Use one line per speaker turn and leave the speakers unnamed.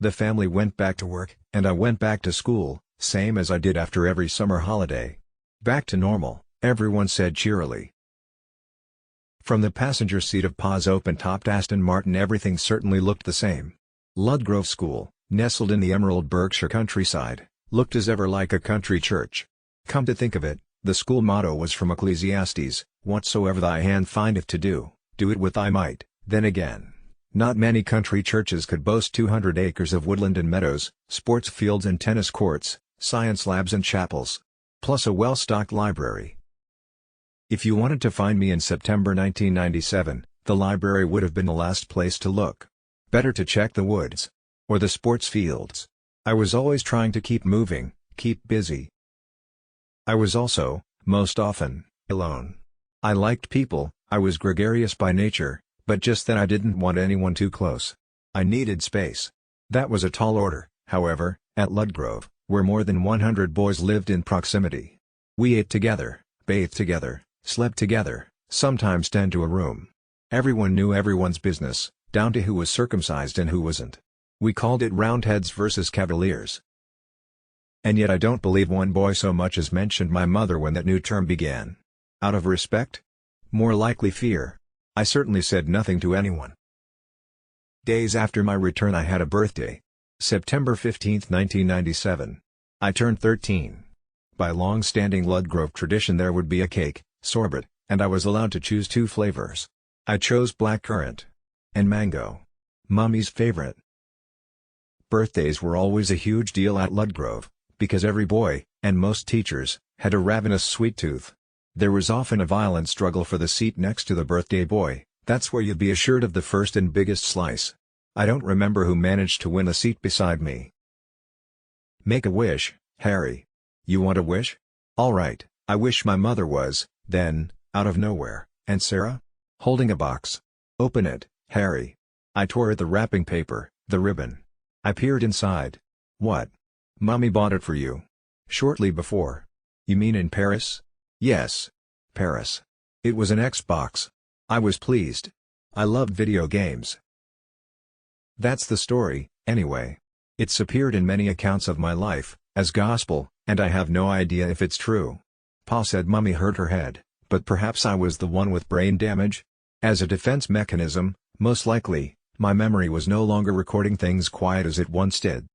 The family went back to work, and I went back to school, same as I did after every summer holiday. Back to normal, everyone said cheerily. From the passenger seat of Pa's open-topped Aston Martin everything certainly looked the same. Ludgrove School, nestled in the emerald Berkshire countryside, looked as ever like a country church. Come to think of it, the school motto was from Ecclesiastes, "Whatsoever thy hand findeth to do, do it with thy might." Then again, not many country churches could boast 200 acres of woodland and meadows, sports fields and tennis courts, science labs and chapels, plus a well-stocked library. If you wanted to find me in September 1997, the library would have been the last place to look. Better to check the woods. Or the sports fields. I was always trying to keep moving, keep busy. I was also, most often, alone. I liked people, I was gregarious by nature, but just then I didn't want anyone too close. I needed space. That was a tall order, however, at Ludgrove, where more than 100 boys lived in proximity. We ate together, bathed together, slept together, sometimes 10 to a room. Everyone knew everyone's business, down to who was circumcised and who wasn't. We called it Roundheads versus Cavaliers. And yet I don't believe one boy so much as mentioned my mother when that new term began. Out of respect? More likely fear. I certainly said nothing to anyone. Days after my return I had a birthday. September 15, 1997. I turned 13. By long-standing Ludgrove tradition there would be a cake, sorbet, and I was allowed to choose 2 flavors. I chose blackcurrant and mango. Mummy's favorite. Birthdays were always a huge deal at Ludgrove, because every boy, and most teachers, had a ravenous sweet tooth. There was often a violent struggle for the seat next to the birthday boy, that's where you'd be assured of the first and biggest slice. I don't remember who managed to win a seat beside me. Make a wish, Harry. You want a wish? All right, I wish my mother was, then, out of nowhere, and Sarah? Holding a box. Open it, Harry. I tore at the wrapping paper, the ribbon. I peered inside. What? Mommy bought it for you. Shortly before. You mean in Paris? Yes. Paris. It was an Xbox. I was pleased. I loved video games. That's the story, anyway. It's appeared in many accounts of my life, as gospel, and I have no idea if it's true. Pa said Mummy hurt her head, but perhaps I was the one with brain damage? As a defense mechanism, most likely, my memory was no longer recording things quiet as it once did.